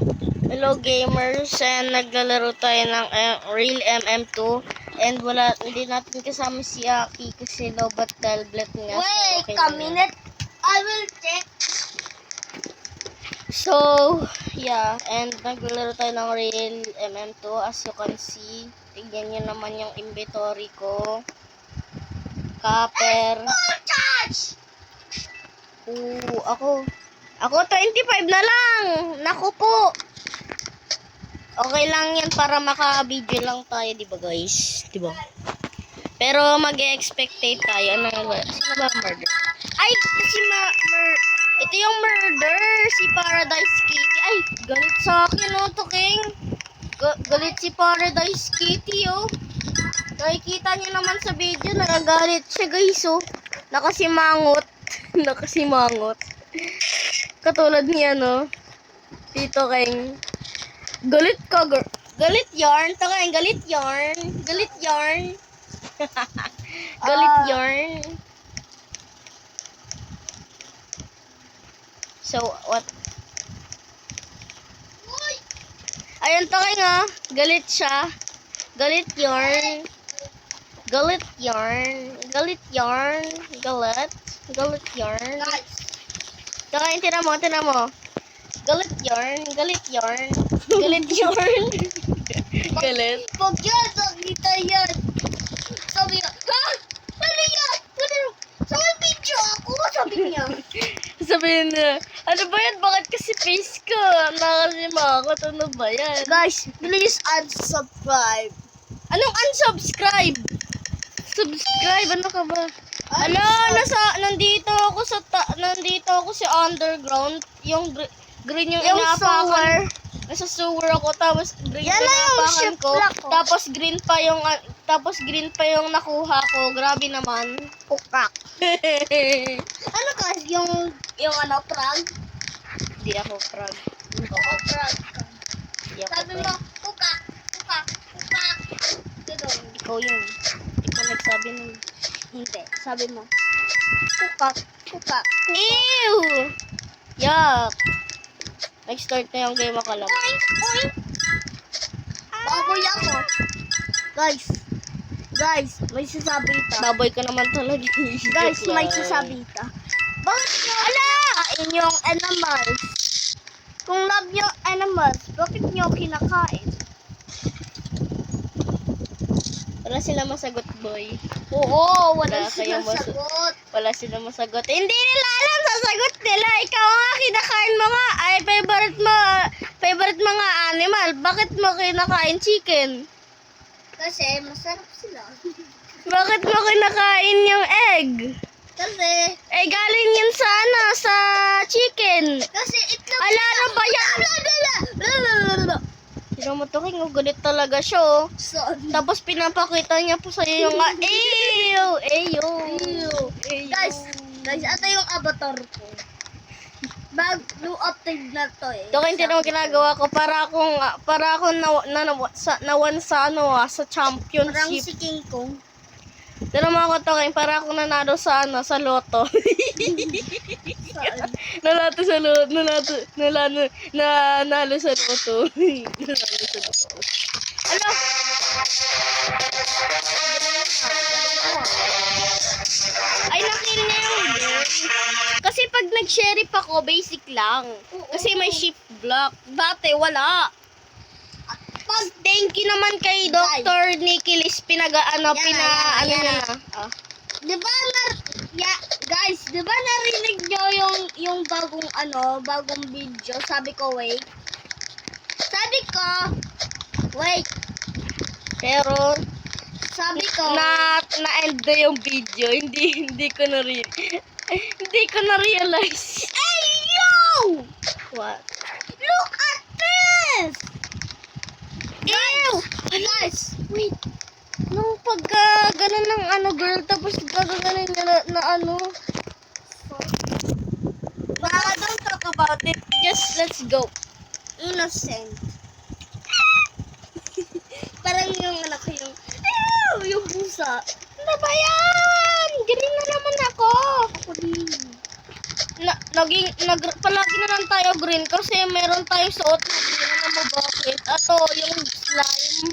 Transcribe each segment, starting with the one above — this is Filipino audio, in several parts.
Hello gamers, and naglalaro tayo ng Real MM2 and hindi natin kasama si Aki kasi lobat tablet nga. Wait okay a lang minute, I will check. So, yeah, and naglalaro tayo ng Real MM2 as you can see. Tignan nyo naman yung inventory ko. Copper. Charge! Ako 25 na lang. Naku po. Okay lang yan para maka-video lang tayo, di ba guys? Di ba? Pero mag-expectate tayo. Sino ba murder? Ay, ito yung murder. Si Paradise Kitty. Ay, galit sa akin, oh, to King. Galit si Paradise Kitty, oh. Nakikita niyo naman sa video, nagagalit siya, guys, oh. Nakasimangot. Nakasimangot. Katulad niya, no? Tito King. Galit ka, girl. Galit yarn. Takain, galit yarn. Galit yarn. Galit yarn. So, what? Ayun, Takain, nga. Galit siya. Galit yarn. Galit yarn. Galit yarn. Galit. Galit yarn. Takain, tinan mo. Galit yarn. Galit yarn. Galit yarn. Galit. Pag yan, nakita yan. Sabi niya, ha? Ano yan? Sabi video ako, sabi niya. Sabihin niya, ano ba yan? Bakit kasi face ko? Nakalimakot. Ano ba yan? Guys, please unsubscribe. Anong unsubscribe? Subscribe? Ano ka ba? Ano? Nandito ako sa underground. Yung green yung inaapakan. Nasa sewer ako, tapos green Yan yung lang yung inaapakan ship ko. lock ko. Tapos green pa yung nakuha ko. Grabe naman. Pukak. Ano guys, yung prag? Hindi ako proud. Oo, prag. Hindi ako Sabi proud. mo, pukak. Ganun. Ikaw yun. Ikaw nagsabi nun. Hindi, sabi mo, pukak. Ew! Yuck! Nag-start na yung game ako lang. Oink! Baboy ako. Guys, may sasabi ito. Baboy ka naman talaga. Guys, Joke may lang. sasabi ito. Bakit nyo kinakain yung animals? Kung love nyo animals, bakit nyo kinakain? Wala sila masagot, boy. Oo, wala Kaya silang sagot. Wala sila masagot. Hindi nila alam sasagot nila. Ikaw nga, kinakain mo nga. Ay, favorite mga animal. Bakit mo kinakain chicken? Kasi masarap sila. Bakit mo kinakain yung egg? Kasi Galing yun sa chicken. itlog. Ala, ano ba yan? Sino mo to, King? Galit talaga siya, oh. Tapos pinapakita niya po sa'yo yung Ew. Guys, ito yung avatar ko. New update na to eh. Ito hindi naman ginagawa ko para akong nawan sa championship. Parang si King Kong. Pero mga kotokin, para akong nanalo sa loto. Saan? Nanalo sa loto. Nanalo sa loto. Ano? Ay, nakill niya yung game. Kasi pag nag-sheriff ako, basic lang. Kasi may shift block. Dati, wala. Thank you naman kay Dr. Nikilis pinaano niya na. Guys, di ba narinig nyo yung bagong video? Sabi ko, wait. Pero Sabi ko, na-end na yung video. Hindi ko na realize. hey, yo! What? Look at this! Ew! Guys, Wait. Nung ganun ng girl, tapos gagaganin niya na don't talk about it. Just let's go. innocent. Parang yung yung pusa. Ano ba yan? Green na naman ako. Ako din. palagi na lang tayo green kasi meron tayong suot na green na mabakit. Ato, yung slime.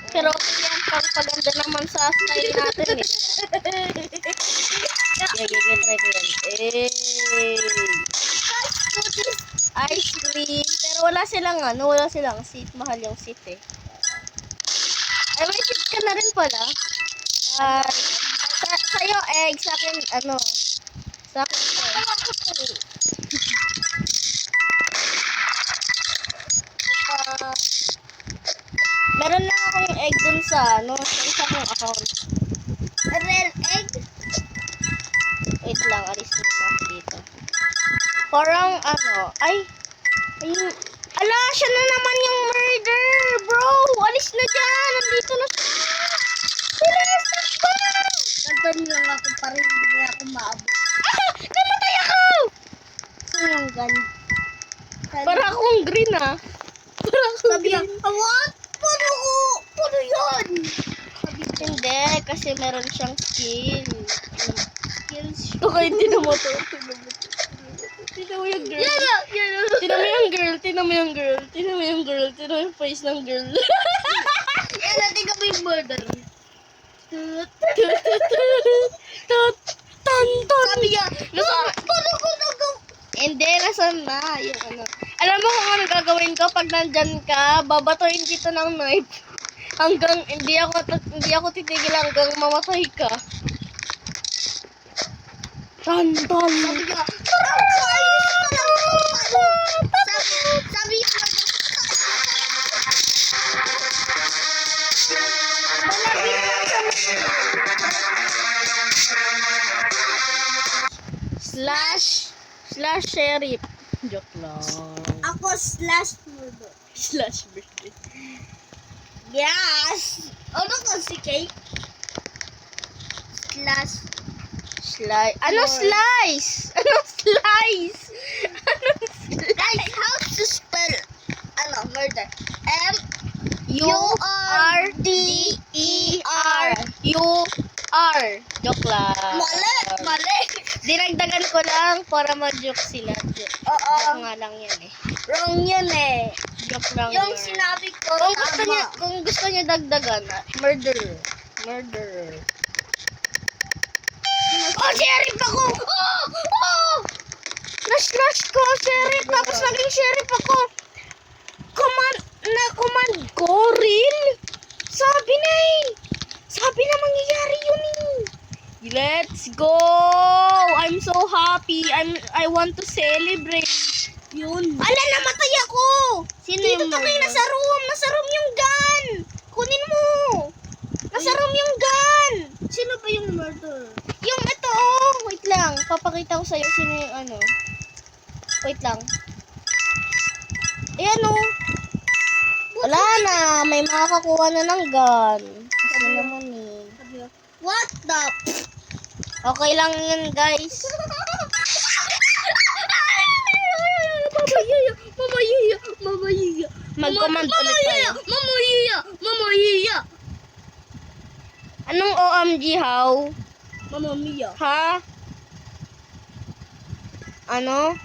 Pero yan, pagpaganda naman sa style natin eh. Try ko yan. Ice cream. Pero wala silang seat. Mahal yung seat eh. Ay, may seat ka na rin pala. Sa'yo egg, sa akin, sa akin meron lang akong egg dun sa isa kong account. Real egg? Wait lang, alis na ako dito. Parang ayun. Ala, siya na naman yung murder, bro! Alis na dyan! Nandito na siya! Bilis! Takbo! Gantan lang ako pa rin. Hindi ako maabot. Namatay ako! Saan yung gun? Para akong green ah. Para akong Sabi niya, green. what? Puro yun! Hindi, kasi meron siyang skill. Skills. Okay, tinan mo to. Tinan mo yung girl. Tinan mo yung girl. Tinan mo yung girl. Tinan mo yung girl. Tinan mo yung face ng girl. Yan, natin ka ba yung murder? Sabi niya, Hindi, nasan na? Yung Alam mo kung ano gagawin ko pag nandyan ka, babatoyin kita ng knife. Hanggang, hindi ako titigil hanggang mamatay ka. Tan. sabi niya, parang kainis ka lang. Sabi niya, Slash sheriff. Joke lang. ako slash murder. Slash birthday. Yes! Ano kasi cake? Slash. Ano slice? Ano slice? Guys, how to spell murder? M-U-R-D-E-R. U-R. Joke lang. Mali. Dinagdagan ko lang para ma-joke sila. Joke nga lang yan eh. Wrong yun eh. Joke lang Yung yun. sinabi ko, Kung gusto niya dagdagan, murder. Oh, sheriff ako! Oh! Na-slash ko, sheriff. Tapos naging sheriff ako. Command ko, real? Sabi na mangyayari yun eh. Let's go! I'm so happy. I want to celebrate. yun. Ala, namatay ako! Sino Dito yung tayo, murder? nasa room yung gun! Kunin mo! Nasa room yung gun! Sino ba yung murder? Yung ito, wait lang. Papakita ko sa'yo sino yung Wait lang. Ayan wala na, may makakakuha na ng gun. Kasi naman eh. Sabi niya, what the? Okay lang yun, guys. Mamaya. Mag-command ulit tayo. Mamaya. Anong OMG, how? Mamma mia. Ha? Ano?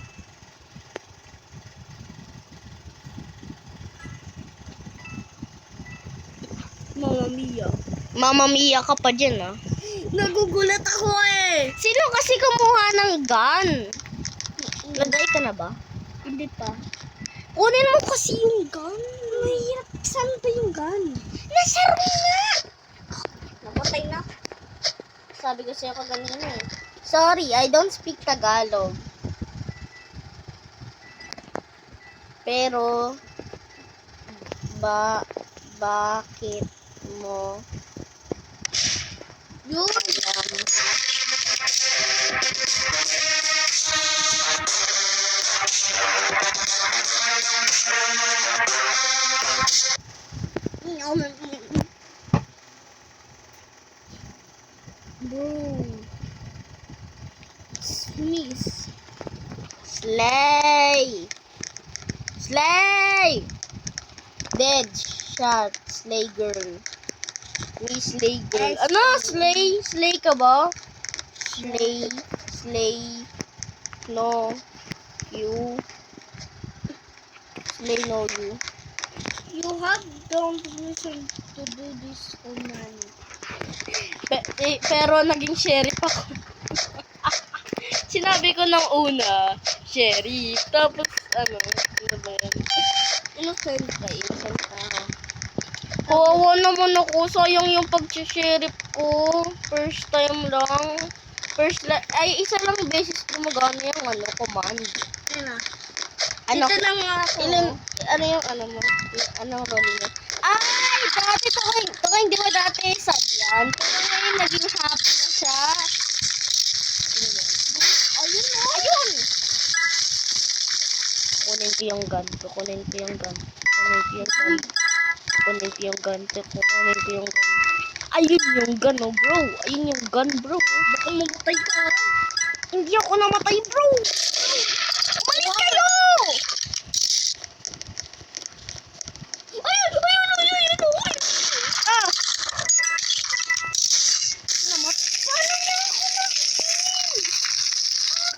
Mamma mia. Mama Mia ka pa dyan, ah. Nagugulat ako eh. Sino kasi kumuha ng gun? Lagay ka na ba? Hindi pa. Kunin mo kasi yung gun. Mahirap. Saan ba yung gun? Nasa room nga! Napatay na. Sabi ko sa'yo kaganina eh. Sorry, I don't speak Tagalog. Pero, bakit mo Yun. alam? Bro. Sneeze. Slay! Dead shot. Slay girl. We slay girl. Ano? Slay? Slay ka ba? Slay. No. You. Slay no you. You have don't permission to do this for money. Pero naging sheriff ako. Sinabi ko nang una, sheriff. Tapos, ano ba yan? Innocent ka. Innocent ako. Kawawa naman ako. Sayang yung pag-sheriff ko. First time lang. Isa lang beses gumagana yung command. Ano? Ano? Ito lang ako. Ano yung ano mo? Anong role mo? Ay! Dati to ko hindi mo dati sad yan. Pero ngayon naging happy na siya. Ayun o. Ayun! Kunin ko yung gun. Kunin ko yung gun. Kunin ko yung gun. Kunin ko yung gun. Kunin ko yung gun. Ayun yung gun, oh, bro. Ayun yung gun, bro. Baka mamatay ka. Hindi ako namatay, bro. Umalis kayo! Ah! Paano niya ako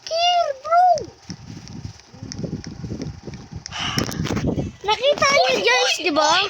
Kill, bro! Nakita niyo guys, di ba?